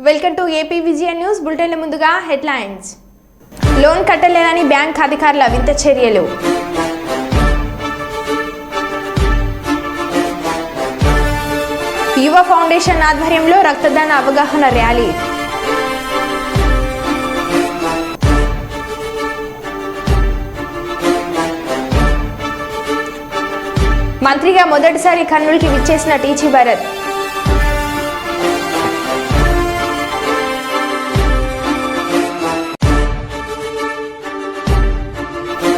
Welcome to AP Vijayan news bulletin. ముందుగా headlines. Loan కట్టలేదని bank అధికారుల వింత చర్యలు. యువ ఫౌండేషన్ ఆధ్వర్యంలో రక్తదాన అవగాహన ర్యాలీ. మంత్రిగా మొదటిసారి కర్నూలుకి విచ్చేసిన టీచీ భరత్.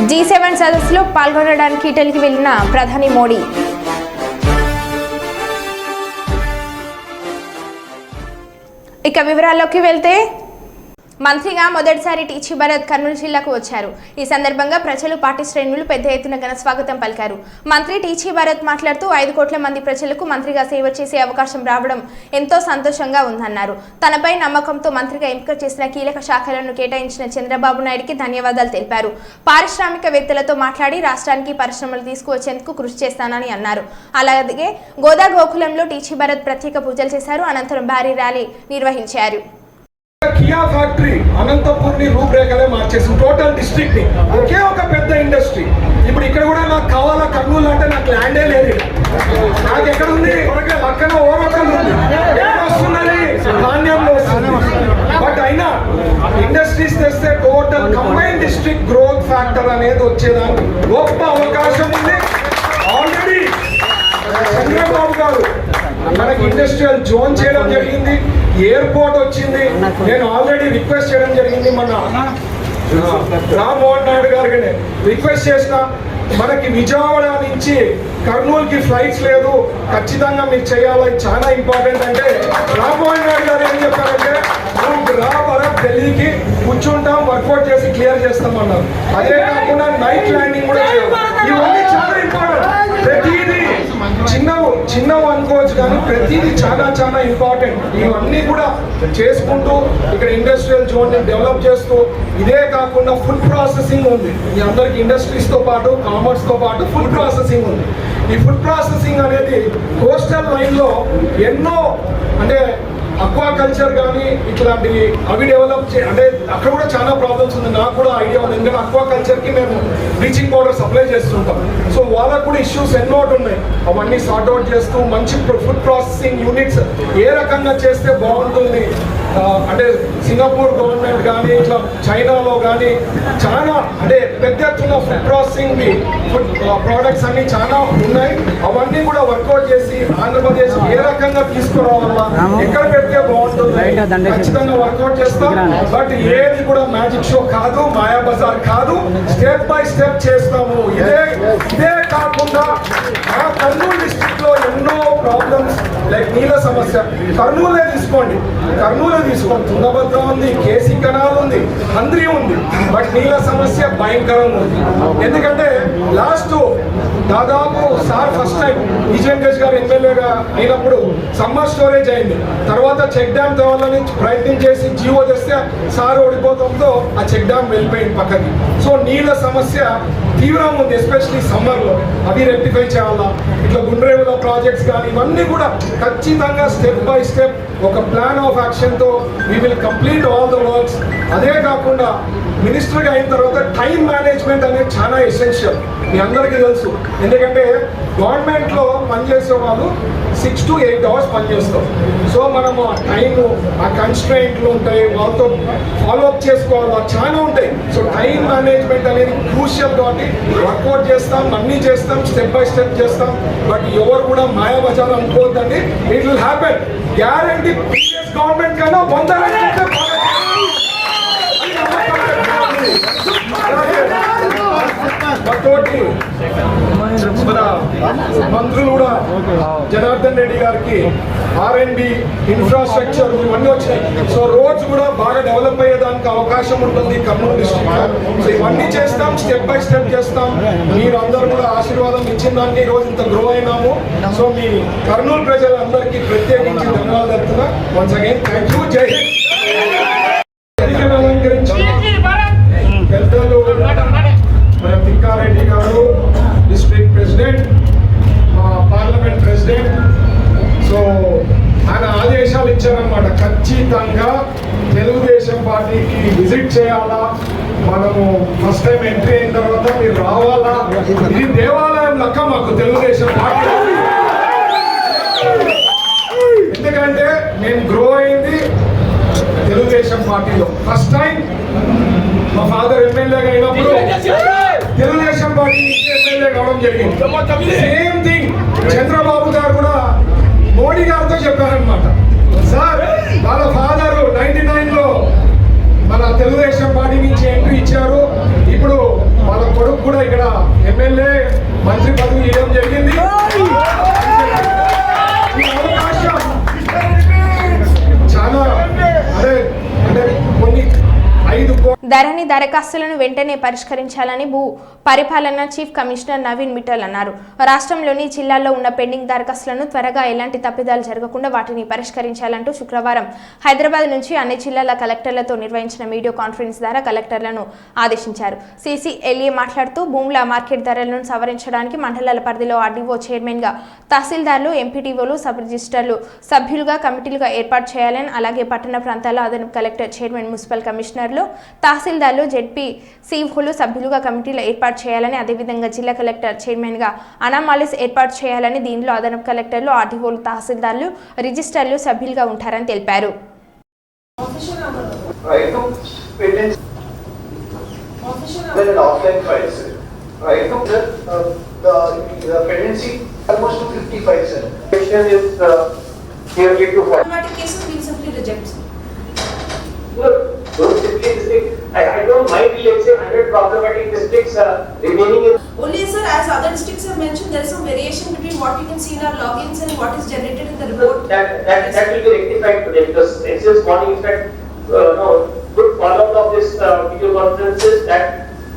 G7 సదస్సులో పాల్గొనడానికి ఇటలీకి వెళ్లిన ప్రధాని మోడీ. ఇక వివరాల్లోకి వెళ్తే మంత్రిగా మొదటిసారి టీచీ భరత్ కర్నూలు జిల్లాకు వచ్చారు. ఈ సందర్భంగా ప్రజలు పార్టీ శ్రేణులు పెద్ద ఎత్తున ఘన స్వాగతం పలికారు. మంత్రి టీచీ భరత్ మాట్లాడుతూ 5 కోట్ల మంది ప్రజలకు మంత్రిగా సేవ చేసే అవకాశం రావడం ఎంతో సంతోషంగా ఉందన్నారు. తనపై నమ్మకంతో మంత్రిగా ఎంపిక చేసిన కీలక శాఖలను కేటాయించిన చంద్రబాబు నాయుడుకి ధన్యవాదాలు తెలిపారు. పారిశ్రామికవేత్తలతో మాట్లాడి రాష్ట్రానికి పరిశ్రమలు తీసుకువచ్చేందుకు కృషి చేస్తానని అన్నారు. అలాగే గోదా గోకులంలో టీచీ భరత్ ప్రత్యేక పూజలు చేశారు. అనంతరం భారీ ర్యాలీ నిర్వహించారు. కియా ఫ్యాక్టరీ అనంతపూర్ని రూపురేఖలే మార్చేసింది. టోటల్ డిస్ట్రిక్ట్ ని ఒకే ఒక పెద్ద ఇండస్ట్రీ. ఇప్పుడు ఇక్కడ కూడా నాకు కావాలా కర్నూలు అంటే నాకు ల్యాండే లేదు. నాకు ఎక్కడ ఉంది పక్కన ఓరకల్ ఉంది, వస్తున్నది ధాన్యంలో వస్తుంది. బట్ అయినా ఇండస్ట్రీస్ తెస్తే total combine district growth factor అనేది వచ్చేదానికి గొప్ప అవకాశం ఉంది. ఆల్రెడీ చంద్రబాబు గారు మనకి ఇండస్ట్రియల్ జోన్ చేయడం జరిగింది, ఎయిర్పోర్ట్ వచ్చింది. నేను ఆల్రెడీ రిక్వెస్ట్ చేయడం జరిగింది, మన రామ్మోహన్ నాయుడు గారికి రిక్వెస్ట్ చేసిన, మనకి విజయవాడ నుంచి కర్నూలుకి ఫ్లైట్స్ లేదు, ఖచ్చితంగా మీరు చేయాలి, చాలా ఇంపార్టెంట్. అంటే రామ్మోహన్ నాయుడు గారు ఏం చెప్పారంటే నువ్వు రా భరత్ ఢిల్లీకి కూర్చుంటాం, వర్కౌట్ చేసి క్లియర్ చేస్తామన్నారు. అదే కాకుండా నైట్ ల్యాండింగ్ కూడా చేయాలి. ఇవన్నీ చాలా ఇంపార్టెంట్. ప్రతిదీ చిన్నవి అనుకోవచ్చు కానీ ప్రతిదీ చాలా చాలా ఇంపార్టెంట్. ఇవన్నీ కూడా చేసుకుంటూ ఇక్కడ ఇండస్ట్రియల్ జోన్ ని డెవలప్ చేస్తూ, ఇదే కాకుండా ఫుడ్ ప్రాసెసింగ్ ఉంది. ఈ అందరికి ఇండస్ట్రీస్ తో పాటు కామర్స్ తో పాటు ఫుడ్ ప్రాసెసింగ్ ఉంది. ఈ ఫుడ్ ప్రాసెసింగ్ అనేది కోస్టల్ లైన్ లో ఎన్నో, అంటే అక్వాకల్చర్ కానీ ఇట్లాంటివి అవి డెవలప్ అంటే అక్కడ కూడా చాలా ప్రాబ్లమ్స్ ఉంది. నాకు కూడా ఐడియా ఉంది, ఎందుకంటే అక్వాకల్చర్కి మేము బ్లీచింగ్ పౌడర్ సప్లై చేస్తుంటాం. సో వాళ్ళకు కూడా ఇష్యూస్ ఎన్నో ఉన్నాయి. అవన్నీ సార్ట్అవుట్ చేస్తూ మంచి ఫుడ్ ప్రాసెసింగ్ యూనిట్స్ ఏ రకంగా చేస్తే బాగుంటుంది, అంటే సింగపూర్ గవర్నమెంట్ కానీ ఇట్లా చైనాలో కానీ చాలా అంటే పెద్ద ఎత్తున ఫుడ్ ప్రాసెసింగ్ ఫుడ్ ప్రోడక్ట్స్ అన్ని చాలా ఉన్నాయి. అవన్నీ కూడా వర్కౌట్ చేసి ఆంధ్రప్రదేశ్ ఏ రకంగా తీసుకురావాలా, ఎక్కడ పెడితే బాగుంటుంది ఖచ్చితంగా వర్కౌట్ చేస్తాం. బట్ ఏది కూడా మ్యాజిక్ షో కాదు, మాయా బజార్ కాదు, స్టెప్ బై స్టెప్ చేస్తాము. ఇదే కాకుండా కర్నూలు డిస్ట్రిక్ట్ లో ఎన్నో ప్రాబ్లమ్స్ లైక్ నీళ్ళ సమస్య. కర్నూలే తీసుకోండి, తుంగభద్ర ఉంది, కేసీ కెనాల్ ఉంది, హంద్రి ఉంది, బట్ నీళ్ళ సమస్య భయంకరంగా ఉంది. ఎందుకంటే లాస్ట్ దాదాపు సార్ ఫస్ట్ టైం విజయన్ గారు ఎమ్మెల్యేగా అయినప్పుడు సమ్మర్ స్టోరేజ్ అయింది. తర్వాత చెక్ డ్యామ్ తేవాలని ప్రయత్నం చేసి జీవో తెస్తే సార్ ఓడిపోవడంతో ఆ చెక్ డ్యామ్ వెళ్ళిపోయింది పక్కకి. సో నీళ్ళ సమస్య తీవ్రంగా ఉంది, ఎస్పెషలీ సమ్మర్లో. అవి రెక్టిఫై చేయాలా, ఇట్లా గుండ్రేవుల ప్రాజెక్ట్స్ కానీ ఇవన్నీ కూడా ఖచ్చితంగా స్టెప్ బై స్టెప్ ఒక ప్లాన్ ఆఫ్ యాక్షన్తో we will complete all the works. అదే కాకుండా మినిస్టర్గా అయిన తర్వాత టైం మేనేజ్మెంట్ అనేది చాలా ఎసెన్షియల్, మీ అందరికీ తెలుసు. ఎందుకంటే గవర్నమెంట్లో పనిచేసే వాళ్ళు 6 to 8 hours పనిచేస్తాం. సో మనము ఆ టైము, ఆ కన్స్ట్రెయింట్లు ఉంటాయి, వాళ్ళతో ఫాలోఅప్ చేసుకోవాలి, చాలా ఉంటాయి. సో టైం మేనేజ్మెంట్ అనేది క్రూషియల్ కాబట్టి వర్కౌట్ చేస్తాం, అన్నీ చేస్తాం, స్టెప్ బై స్టెప్ చేస్తాం. బట్ ఎవరు కూడా మాయాబజార్ అనుకోవద్దండి, it will happen. Guarantee previous government కన్నా 100 మన మంత్రులు కూడా జనార్దన్ రెడ్డి గారికి R&D ఇన్ఫ్రాస్ట్రక్చర్ ఇవన్నీ వచ్చినాయి. సో రోడ్స్ కూడా బాగా డెవలప్ అయ్యేదానికి అవకాశం ఉంటుంది కర్నూలు డిస్ట్రిక్ట్. సో ఇవన్నీ చేస్తాం, స్టెప్ బై స్టెప్ చేస్తాం. మీరు అందరూ కూడా ఆశీర్వాదం ఇచ్చిన దానికి ఈరోజు ఇంత గ్రో అయినాము. సో మీ కర్నూలు ప్రజలందరికీ ప్రత్యేకించి ధన్యవాదాలు చెప్తున్నా. Once again thank you. జై హింద్. వేదికను అలంకరించిన పెద్దలు మన తిక్కారెడ్డి గారు, డిస్ట్రిక్ట్ ప్రెసిడెంట్, మా పార్లమెంట్ ప్రెసిడెంట్. సో ఆయన ఆదేశాలు ఇచ్చారనమాట, ఖచ్చితంగా తెలుగుదేశం పార్టీకి విజిట్ చేయాలా, మనము ఫస్ట్ టైం ఎంట్రీ అయిన తర్వాత మీరు రావాలా, ఇది దేవాలయం లెక్క మాకు తెలుగుదేశం పార్టీ. ఎందుకంటే నేను గ్రో అయింది తెలుగుదేశం పార్టీలో. ఫస్ట్ టైం మా ఫాదర్ ఎమ్మెల్యేగా అయినప్పుడు తెలుగుదేశం పార్టీ నుంచి ఎమ్మెల్యే కావడం జరిగింది. సేమ్ థింగ్ చంద్రబాబు గారు కూడా మోడీ గారితో చెప్పారనమాట, సార్ వాళ్ళ ఫాదర్ 99లో మన తెలుగుదేశం పార్టీ నుంచి ఎంట్రీ ఇచ్చారు, ఇప్పుడు వాళ్ళ కొడుకు కూడా ఇక్కడ ఎమ్మెల్యే మంత్రి పదవి ఇవ్వడం జరిగింది. ఈ అవకాశం చాలా అదే అంటే కొన్ని 5 ధరణి దరఖాస్తులను వెంటనే పరిష్కరించాలని భూ పరిపాలన చీఫ్ కమిషనర్ నవీన్ మిట్టల్ అన్నారు. రాష్ట్రంలోని జిల్లాల్లో ఉన్న పెండింగ్ దరఖాస్తులను త్వరగా ఎలాంటి తప్పిదాలు జరగకుండా వాటిని పరిష్కరించాలంటూ శుక్రవారం హైదరాబాద్ నుంచి అన్ని జిల్లాల కలెక్టర్లతో నిర్వహించిన వీడియో కాన్ఫరెన్స్ ద్వారా కలెక్టర్లను ఆదేశించారు. సిసిఎల్ఏ మాట్లాడుతూ భూముల మార్కెట్ ధరలను సవరించడానికి మండలాల పరిధిలో ఆర్డీఓ చైర్మన్గా తహసీల్దార్లు, ఎంపీటీఓలు, సబ్ రిజిస్టర్లు సభ్యులుగా కమిటీలుగా ఏర్పాటు చేయాలని, అలాగే పట్టణ ప్రాంతాల అదనపు కలెక్టర్, చైర్మన్, మున్సిపల్ కమిషనర్లు, తహసీల్దార్లు, జెడ్పీ సీఈఓలు సభ్యులుగా కమిటీలు ఏర్పాటు చేయాలని, అదేవిధంగా జిల్లా కలెక్టర్ చైర్మన్గా అనామాలిస్ ఏర్పాటు చేయాలని, దీనిలో అదనపు కలెక్టర్లు, ఆర్డీఓలు, తహసీల్దార్లు, రిజిస్టర్లు సభ్యులుగా ఉంటారని తెలిపారు. I don't mind, let's say 100 problematic districts remaining in. Only sir, as other districts have mentioned, there is some variation between what we can see in our logins and what is generated in the report. That will be rectified today, because since morning, in fact, no good follow-up of this video conferences that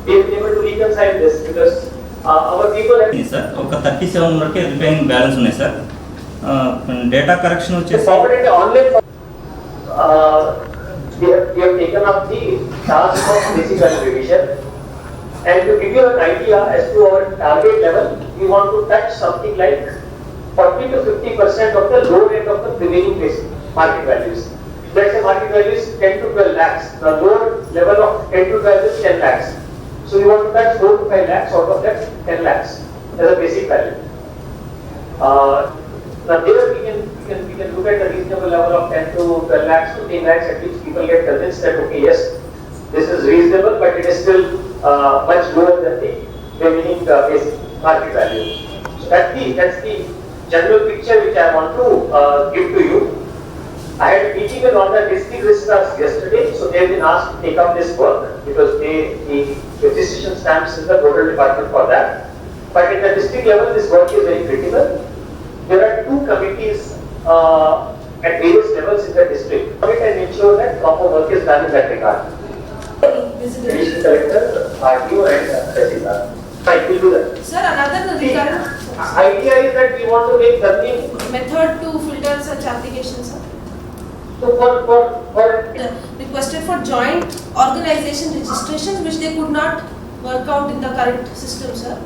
we have been able to reconcile this, because our people have. Sir, ఒక 37 వరకే remaining balance ఉన్నాయి sir. Data correction వచ్చేసి online. We have taken up the task of basic revision, and to give you an idea as to our target level, we want to touch something like 40 to 50% of the lower end of the prevailing basic market values. Let's say market value is 10 to 12 lakhs. The lower level of 10 to 12 is 10 lakhs. So we want to touch 4 to 5 lakhs out of that 10 lakhs as a basic value. Now there we can look at the reasonable level of 10 to 12 lakhs to 10 lakhs, at which people get convinced that okay, yes, this is reasonable, but it is still much lower than the remaining basic market value. So that's the general picture which I want to give to you. I had a meeting with all the district registrars yesterday, so they have been asked to take up this work, because the registration stamps is the total department for that. But at the district level, this work is very critical. There are 2 committees at various levels in the district and ensure that proper work is done in that regard. Additional Collector, RTO and Tehsildar. I will do that. Sir, another regard Idea is that we want to make Dharni method to filter such applications, sir. so for Requested for joint organization registrations, which they could not work out in the current system, sir.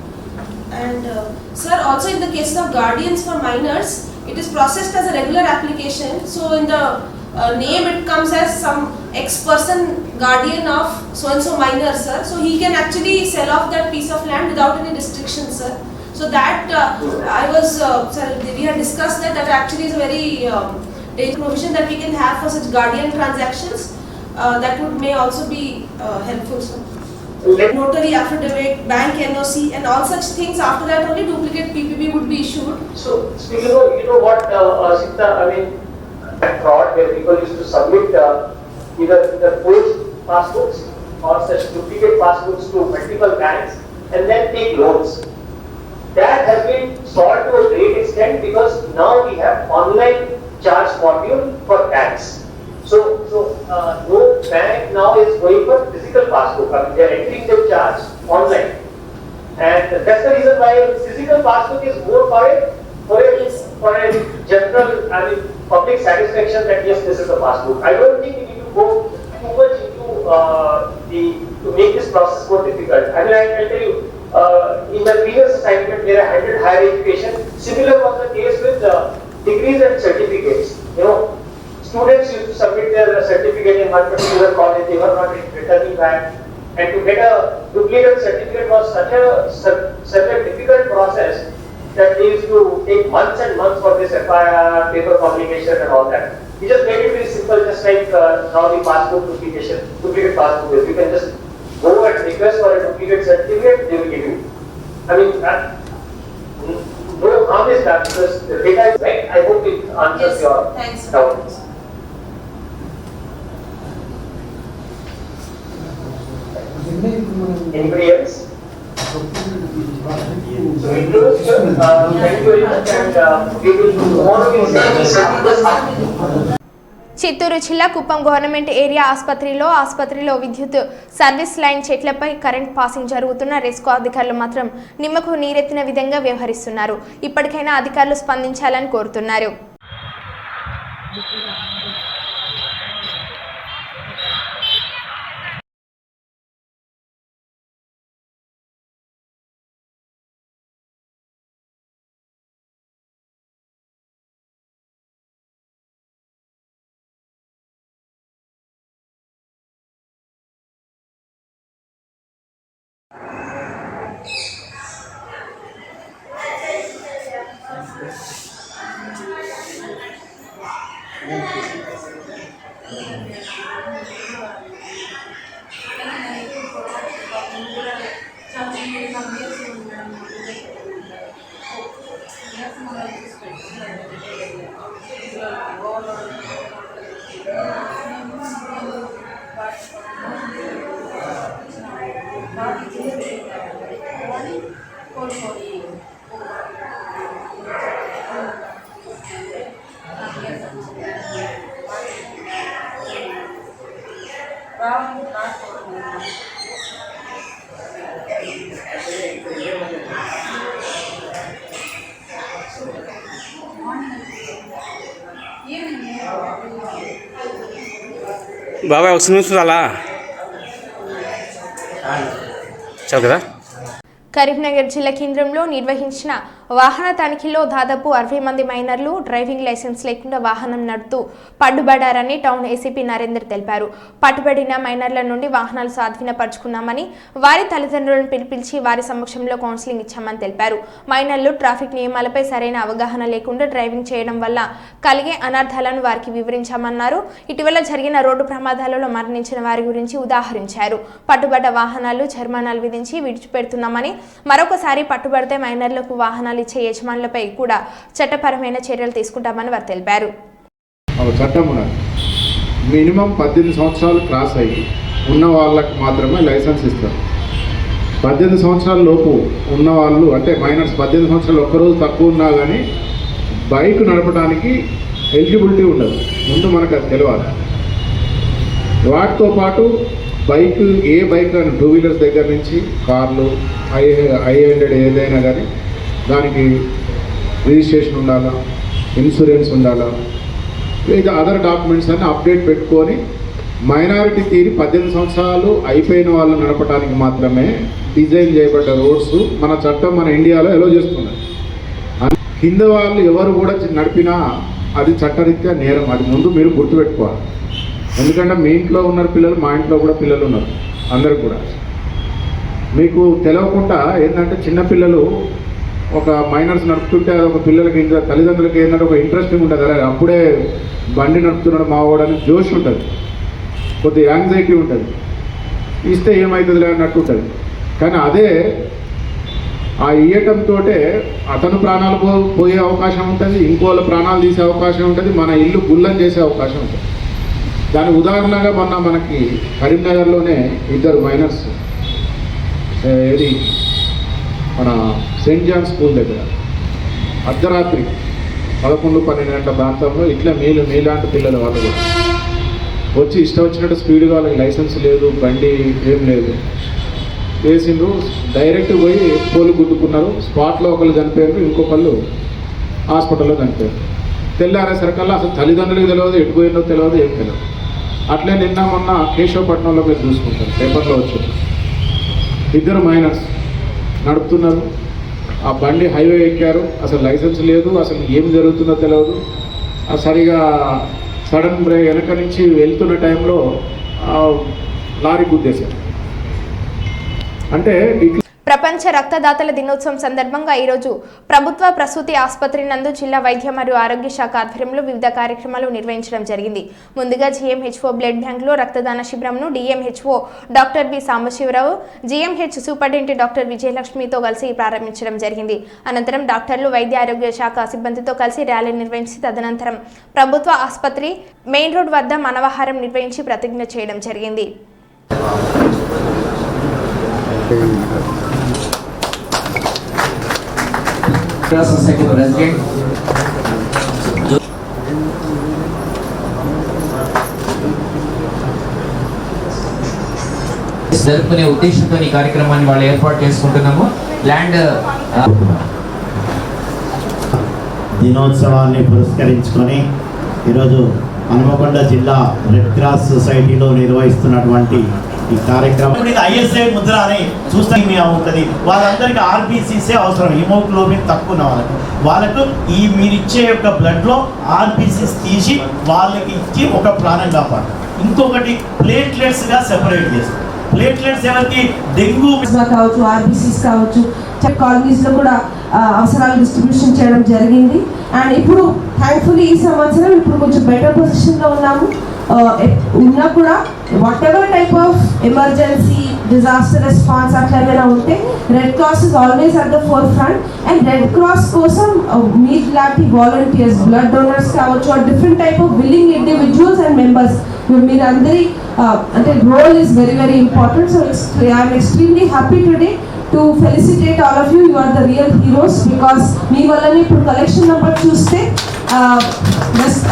And sir, also in the case of guardians for minors, it is processed as a regular application. So in the name it comes as some ex-person guardian of so-and-so minor, sir. So he can actually sell off that piece of land without any restrictions, sir. So that sir, we had discussed that actually is a very provision that we can have for such guardian transactions. That may also be helpful, sir. Notary affidavit, bank NOC, and all such things. After that, only duplicate PPB would be issued. So you know what, Sita, I mean, that fraud where people used to submit either forged passbooks or such duplicate passbooks to multiple banks and then take loans. That has been solved to a great extent, because now we have online charge module for banks. So no bank now is going for physical passbook. I mean, they are entering their charge online, and that's the reason why physical passbook is more for a general, I mean, public satisfaction that yes, this is a passbook. I don't think we need to go too much into to make this process more difficult. I mean, I'll tell you, in my previous assignment where I handled higher education, similar was the case with degrees and certificates. You know, students used to submit their certificate in one particular college, they were not returning back, and to get a duplicate certificate was such a difficult process that they used to take months and months for this FIR, paper publication and all that. We just made it very simple, just like now the passport duplication, duplicate passport is. You can just go and request for a duplicate certificate, they will give you. I mean, no harm is done because the data is right. I hope it answers Yes, your thanks. doubt. Anybody else? So we close, thank you very much, and we will tomorrow we will Chittoor జిల్లా Kuppam government area ఆసుపత్రిలో విద్యుత్ service line చెట్లపై current passing జరుగుతున్న రెస్కో అధికారులు మాత్రం నిమ్మకు నీరెత్తిన విధంగా వ్యవహరిస్తున్నారు. ఇప్పటికైనా అధికారులు స్పందించాలని కోరుతున్నారు. బాబాయ్ ఒక నిమిషం అలా చాలు కదా. కరీంనగర్ జిల్లా కేంద్రంలో నిర్వహించిన వాహన తనిఖీలో దాదాపు 60 మంది మైనర్లు డ్రైవింగ్ లైసెన్స్ లేకుండా వాహనం నడుపుతూ పట్టుబడారని టౌన్ ఏసీపీ నరేందర్ తెలిపారు. పట్టుబడిన మైనర్ల నుండి వాహనాలు స్వాధీనపరుచుకున్నామని, వారి తల్లిదండ్రులను పిలిపించి వారి సమక్షంలో కౌన్సిలింగ్ ఇచ్చామని తెలిపారు. మైనర్లు ట్రాఫిక్ నియమాలపై సరైన అవగాహన లేకుండా డ్రైవింగ్ చేయడం వల్ల కలిగే అనర్థాలను వారికి వివరించామన్నారు. ఇటీవల జరిగిన రోడ్డు ప్రమాదాలలో మరణించిన వారి గురించి ఉదాహరించారు. పట్టుబడ్డ వాహనాలు జరిమానాలు విధించి విడిచిపెడుతున్నామని, మరొకసారి పట్టుబడితే మైనర్లకు వాహనాలు ఇచ్చే యజమానులపై కూడా చట్టపరమైన చర్యలు తీసుకుంటామని వారు తెలిపారు. చట్టమున మినిమం 18 సంవత్సరాలు క్రాస్ అయ్యి ఉన్న వాళ్ళకి మాత్రమే లైసెన్స్ ఇస్తారు. 18 సంవత్సరాల లోపు ఉన్న వాళ్ళు అంటే మైనర్స్ 18 సంవత్సరాలు ఒక్కరోజు తక్కువ ఉన్నా కానీ బైక్ నడపడానికి ఎలిజిబిలిటీ ఉండదు. ముందు మనకు అది తెలియాలి. వాటితో పాటు బైక్ ఏ బైక్ అని 2 వీలర్స్ దగ్గర నుంచి కార్లు i100 ఏదైనా కానీ దానికి రిజిస్ట్రేషన్ ఉండాలా, ఇన్సూరెన్స్ ఉండాలా, లేదా అదర్ డాక్యుమెంట్స్ అన్నీ అప్డేట్ పెట్టుకొని మైనారిటీ తీరి 18 సంవత్సరాలు అయిపోయిన వాళ్ళు నడపడానికి మాత్రమే డిజైన్ చేయబడ్డ రోడ్స్ మన చట్టం మన ఇండియాలో ఎలో చేస్తున్నారు. కింద వాళ్ళు ఎవరు కూడా నడిపినా అది చట్టరీత్యా నేరం. అది ముందు మీరు గుర్తుపెట్టుకోవాలి. ఎందుకంటే మీ ఇంట్లో ఉన్నారు పిల్లలు, మా ఇంట్లో కూడా పిల్లలు ఉన్నారు, అందరు కూడా. మీకు తెలియకుండా ఏంటంటే చిన్నపిల్లలు ఒక మైనర్స్ నడుపుతుంటే ఒక పిల్లలకి ఇంకా తల్లిదండ్రులకి ఏంటంటే ఒక ఇంట్రెస్టింగ్ ఉంటుంది. అదే అప్పుడే బండి నడుపుతున్నాడు మావాడని జోష్ ఉంటుంది, కొద్దిగా యాంగ్జైటీ ఉంటుంది, ఇస్తే ఏమవుతుందిలే అన్నట్టు ఉంటుంది. కానీ అదే ఆ ఇయ్యటంతో అతను ప్రాణాలు పోయే అవకాశం ఉంటుంది, ఇంకోళ్ళ ప్రాణాలు తీసే అవకాశం ఉంటుంది, మన ఇల్లు గుల్లం చేసే అవకాశం ఉంటుంది. దాని ఉదాహరణగా మొన్న మనకి కరీంనగర్లోనే 2 మైనర్స్ ఏది మన సెయింట్ జాన్ స్కూల్ దగ్గర అర్ధరాత్రి 11-12 గంటల ప్రాంతంలో ఇట్లా మీలాంటి పిల్లలు వాళ్ళు కూడా వచ్చి ఇష్టం వచ్చినట్టు స్పీడ్గా వాళ్ళకి లైసెన్స్ లేదు, బండి ఏం లేదు, వేసిండ్రు. డైరెక్ట్ పోయి పోలు గుద్దుకున్నారు. స్పాట్లో ఒకళ్ళు చనిపోయారు, ఇంకొకళ్ళు హాస్పిటల్లో చనిపోయారు. తెల్లారేసరికల్లా అసలు తల్లిదండ్రులకు తెలియదు, ఎటుపోయిందో తెలియదు, ఏం తెలియదు. అట్లే నిన్న మొన్న కేశవపట్నంలో మీరు చూసుకుంటారు, పేపర్లో వచ్చింది. 2 మైనర్స్ నడుపుతున్నారు, ఆ బండి హైవే ఎక్కారు, అసలు లైసెన్స్ లేదు, అసలు ఏం జరుగుతుందో తెలియదు. సరిగా సడన్ బ్రేక్ వెనక నుంచి వెళ్తున్న టైంలో లారీ గుద్దేశారు. అంటే ప్రపంచ రక్తదాతల దినోత్సవం సందర్భంగా ఈరోజు ప్రభుత్వ ప్రసూతి ఆసుపత్రి నందు జిల్లా వైద్య మరియు ఆరోగ్య శాఖ ఆధ్వర్యంలో వివిధ కార్యక్రమాలు నిర్వహించడం జరిగింది. ముందుగా జీఎంహెచ్ఓ బ్లడ్ బ్యాంక్లో రక్తదాన శిబిరంను DMHO doctor B Sambasivarao, GMH superintendent doctor విజయలక్ష్మితో కలిసి ప్రారంభించడం జరిగింది. అనంతరం డాక్టర్లు, వైద్య ఆరోగ్య శాఖ సిబ్బందితో కలిసి ర్యాలీ నిర్వహించి తదనంతరం ప్రభుత్వ ఆసుపత్రి మెయిన్ రోడ్ వద్ద మానవాహారం నిర్వహించి ప్రతిజ్ఞ చేయడం జరిగింది. Society President జరుపుకునే ఉద్దేశంతో ఈ కార్యక్రమాన్ని వాళ్ళు ఏర్పాటు చేసుకుంటున్నాము. ల్యాండ్ దినోత్సవాన్ని పురస్కరించుకొని ఈరోజు హనుమకొండ జిల్లా రెడ్ క్రాస్ సొసైటీలో నిర్వహిస్తున్నటువంటి ఈ కార్యక్రమం ఐఎస్ఐ ముద్ర అని చూస్తే ఉంటుంది. వాళ్ళందరికీ ఆర్బీసీసే అవసరం, హిమోగ్లోబిన్ తక్కువ ఉన్న వాళ్ళకు ఈ మీరిచ్చే యొక్క బ్లడ్లో ఆర్బీసీస్ తీసి వాళ్ళకి ఇచ్చి ఒక ప్రాణం కాపాడు. ఇంకొకటి ప్లేట్లెట్స్గా సెపరేట్ చేస్తాం. ప్లేట్లెట్స్ ఎవరికి డెంగ్యూ కావచ్చు, ఆర్బీసీస్ కావచ్చు, కాలనీస్లో కూడా అవసరాలు డిస్ట్రిబ్యూషన్ చేయడం జరిగింది. అండ్ ఇప్పుడు థ్యాంక్ఫుల్లీ ఈ సంవత్సరం ఇప్పుడు కొంచెం బెటర్ పొజిషన్లో ఉన్నాము. ఉన్నా కూడా whatever type of emergency disaster response అట్లా ఏమైనా ఉంటే Red Cross is always at the forefront. And Red Cross కోసం మీలాంటి వాలంటీర్స్, బ్లడ్ డోనర్స్ కావచ్చు, different type of willing individuals and members మీరు అందరి అంటే role is very very important. So I'm extremely happy today to felicitate all of you. You are the real heroes because మీ వల్లనే ఇప్పుడు collection number చూస్తే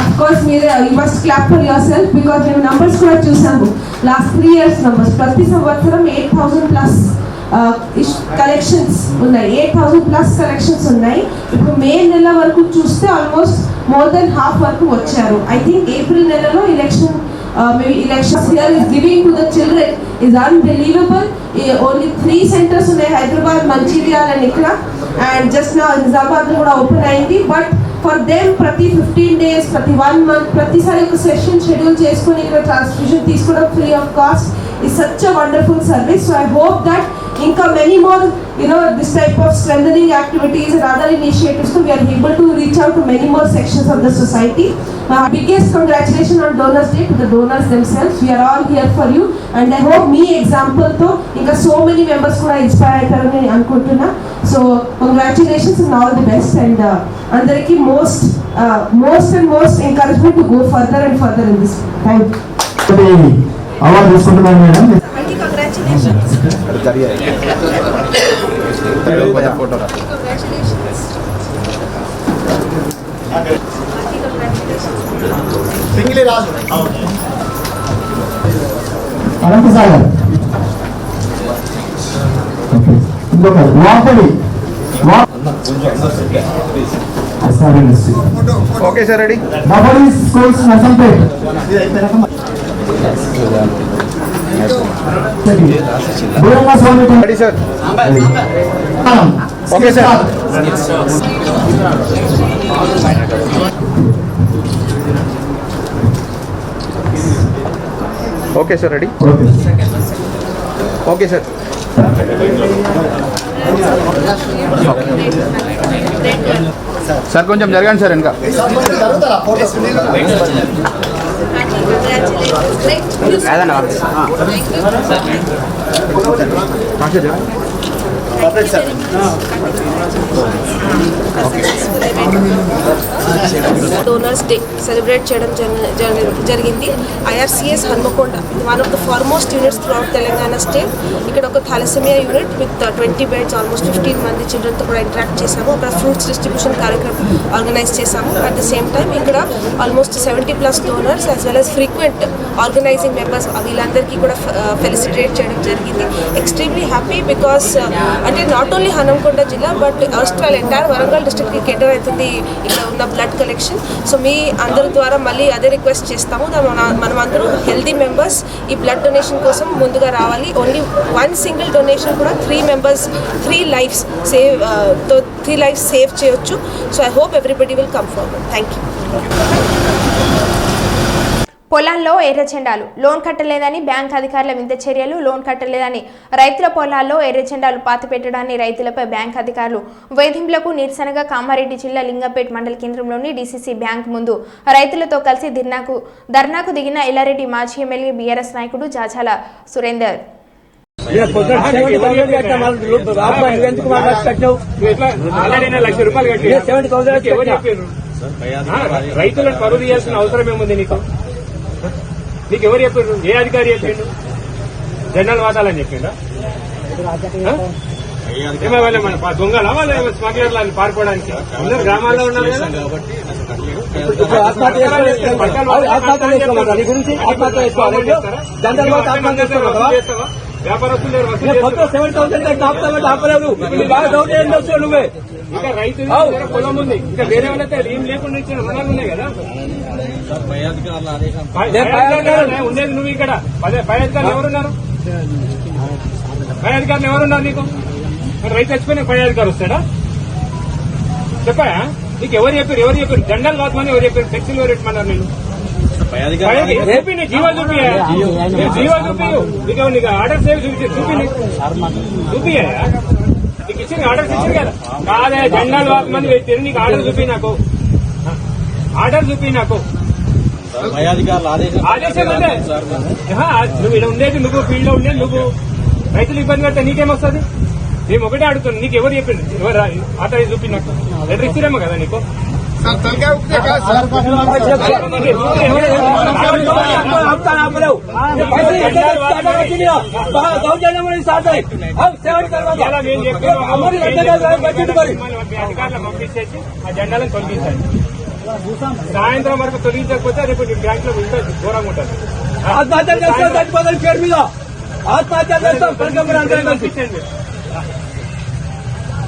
of course you must clap for yourself because మేము numbers కూడా చూసాము. Last 3 years numbers ప్రతి సంవత్సరం 8,000+ collections ఉన్నాయి. 8,000+ collections ఉన్నాయి. ఇప్పుడు మే నెల వరకు చూస్తే ఆల్మోస్ట్ మోర్ దెన్ హాఫ్ వరకు వచ్చారు. ఐ థింక్ ఏప్రిల్ నెలలో maybe elections here is giving to the children is unbelievable. Only 3 centers in Hyderabad, Mancherial and Ikra, and just now Nizamabad kuda open ayindi. But for them prati 15 days, prati 1 month, prati sari oka session schedule cheskoni ikkada transfusion teeskodam free of cost is such a wonderful service. So I hope that inka many more this type of strengthening activities and other initiatives, so we are able to reach out to many more sections of the society. Biggest congratulations on Donors Day to the donors themselves. We are all here for you and I hope me example tho inka so many members kuda inspire aytarani anukuntunna. So congratulations and all the best and andariki most and most encouragement to go further and further in this. Thank you. Award తీసుకుంటున్నాను madam. Congratulations. Single Raju Anantasagar. ఇంకొక వాపడి okay sir, ready. వాపడి schools Narsampet. Ready sir. Okay sir. Okay sir, ready. Okay sir. Sir కొంచెం జరగండి sir ఇంకా. Donors day celebrate చేయడం జరిగింది. IRCS Hanmakonda one of the foremost units throughout Telangana state. ఇక్కడ ఒక thalassemia unit with 20 beds, almost 15 మంది చిల్డ్రన్తో కూడా ఇంటరాక్ట్ చేశాము. అక్కడ ఫ్రూట్స్ డిస్ట్రిబ్యూషన్ కార్యక్రమం ఆర్గనైజ్ చేశాము. అట్ ద సేమ్ టైం ఇక్కడ almost 70+ donors as well as frequent organizing members వీళ్ళందరికీ కూడా ఫెలిసిటేట్ చేయడం జరిగింది. ఎక్స్ట్రీమ్లీ హ్యాపీ బికాస్ అంటే నాట్ ఓన్లీ హన్మకొండ జిల్లా బట్ అవర్ ఎంటైర్ వరంగల్ డిస్ట్రిక్ట్కి కేటర్ అవుతుంది ఇక్కడ ఉన్న బ్లడ్ కలెక్షన్. సో మీ అందరి ద్వారా మళ్ళీ అదే రిక్వెస్ట్ చేస్తాము, మనం అందరూ హెల్దీ మెంబర్స్ ఈ బ్లడ్ డొనేషన్ కోసం ముందుగా రావాలి. ఓన్లీ 1 సింగిల్ డొనేషన్ కూడా 3 మెంబర్స్ 3 లైఫ్స్ సేవ్ చేయొచ్చు. So I hope everybody will come forward. Thank you. పొలాల్లో ఎర్ర జెండాలు, లోన్ కట్టలేదని బ్యాంక్ అధికారుల వింత చర్యలు. లోన్ కట్టలేదని రైతుల పొలాల్లో ఎర్ర జెండాలు పాతిపెట్టడాన్ని రైతులపై బ్యాంక్ అధికారులు వేధింపులకు నిరసనగా కామారెడ్డి జిల్లా లింగంపేట్ మండల కేంద్రంలోని డీసీసీ బ్యాంక్ ముందు రైతులతో కలిసి ధర్నాకు దిగిన ఎల్లారెడ్డి మాజీ ఎమ్మెల్యే బీఆర్ఎస్ నాయకుడు జాజాల సురేందర్. రైతులను పరువు తీయాల్సిన అవసరం ఏముంది నీకు? నీకు ఎవరు చెప్పారు? ఏ అధికారి చెప్పిండు? జనరల్ వాదాలని చెప్పిండా? ఏమైనా మన దొంగల వాళ్ళు స్మగ్లర్లు అని పారిపోవడానికి అందరు గ్రామాల్లో ఉన్నారు కదా. వ్యాపారస్తులు ఇంకా రైతు పొలం ఉంది, ఇంకా వేరే వాళ్ళైతే ఏం లేకుండా ఇచ్చిన రుణాలు ఉన్నాయి కదా. ఉండేది నువ్వు ఇక్కడ. పై అధికారులు ఎవరున్నారు? పై అధికారులు ఎవరున్నారు నీకు? రైతు చచ్చిపోయిన పై అధికారు వస్తాడా? చెప్పాయా? నీకు ఎవరు చెప్పారు? జెండాలు కావద్దని ఎవరు చెప్పారు? ఫ్లెక్సీలు ఎవరు పెట్టమన్నారు? నేను జీవో చూపియు. నీకు ఆర్డర్స్ ఏవి చూపియా? నీకు ఇచ్చింది ఆర్డర్స్ ఇచ్చింది కదా. కాదే జెండాలు వాకమని పెట్టారు. నీకు ఆర్డర్ చూపి నాకు. ఆదేశం అంటే నువ్వు ఇలా ఉండేది, నువ్వు ఫీల్డ్ లో ఉండేది నువ్వు. రైతులు ఇబ్బంది పడితే నీకేమొస్తుంది? మేము ఒకటే అడుగుతున్నాం, నీకు ఎవరు చెప్పింది? ఎవరు ఆటో చూపి నాకు లెటర్ ఇచ్చిరేమో కదా నీకు. అధికారులు పంపించేసి ఆ జెండాలను తొలగించాలి. సాయంత్రం వరకు తొలగించకపోతే రేపు బ్యాంక్ లో ఇంకా దూరంగా ఉంటుంది.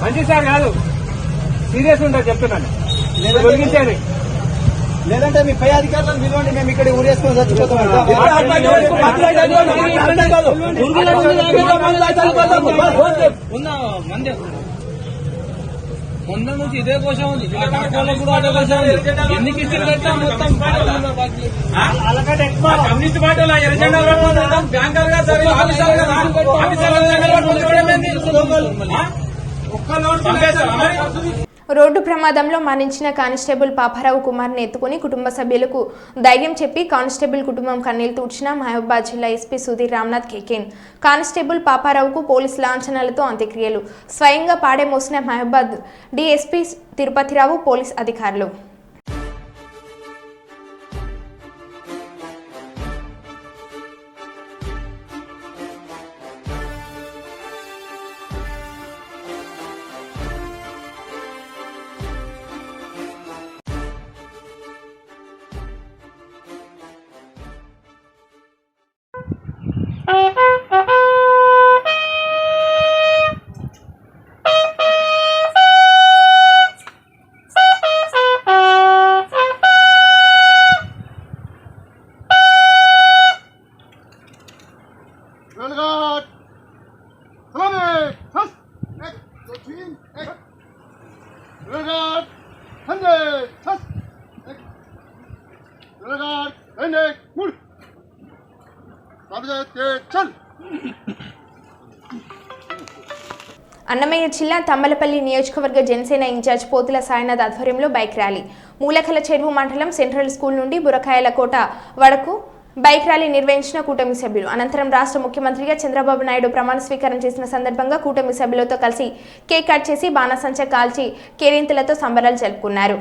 మంచి సార్ కాదు, సీరియస్ ఉంటుంది చెప్తున్నాను. తొలగించండి, లేదంటే మీ పై అధికారులను పిలవండి, మేము ఇక్కడ ఊరేసుకొని చచ్చిపోతాం. ముందు నుంచి ఇదే కోసం ఉంది, కూడా అదే కోసం ఉంది. ఎన్ని కిస్తులు కట్టా మొత్తం కమ్యూనిస్ట్ పార్టీలో ఎర్రజెండా బ్యాంకర్ గా రోడ్డు ప్రమాదంలో మరణించిన కానిస్టేబుల్ పాపారావు కుమార్ని ఎత్తుకుని కుటుంబ సభ్యులకు ధైర్యం చెప్పి కానిస్టేబుల్ కుటుంబం కన్నీళ్లు తుడిచిన మహబూబాబాద్ జిల్లా ఎస్పీ సుధీర్ రామ్నాథ్ కేకేన్. కానిస్టేబుల్ పాపారావుకు పోలీసు లాంఛనాలతో అంత్యక్రియలు. స్వయంగా పాడే మోసిన మహబూబాబాద్ డీఎస్పీ తిరుపతిరావు, పోలీస్ అధికారులు. అన్నమయ్య జిల్లా తమ్మలపల్లి నియోజకవర్గ జనసేన ఇన్ఛార్జ్ పోతుల సాయినాథ్ ఆధ్వర్యంలో బైక్ ర్యాలీ. మూలకల చెరువు మండలం సెంట్రల్ స్కూల్ నుండి బురకాయల కోట వరకు బైక్ ర్యాలీ నిర్వహించిన కూటమి సభ్యులు. అనంతరం రాష్ట్ర ముఖ్యమంత్రిగా చంద్రబాబు నాయుడు ప్రమాణ స్వీకారం చేసిన సందర్భంగా కూటమి సభ్యులతో కలిసి కేక్ కట్ చేసి బాణసంచా కాల్చి కేరింతలతో సంబరాలు జరుపుకున్నారు.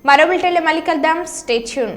మరో బిల్టెన్లో మళ్ళీ కలుద్దాం. Stay tune.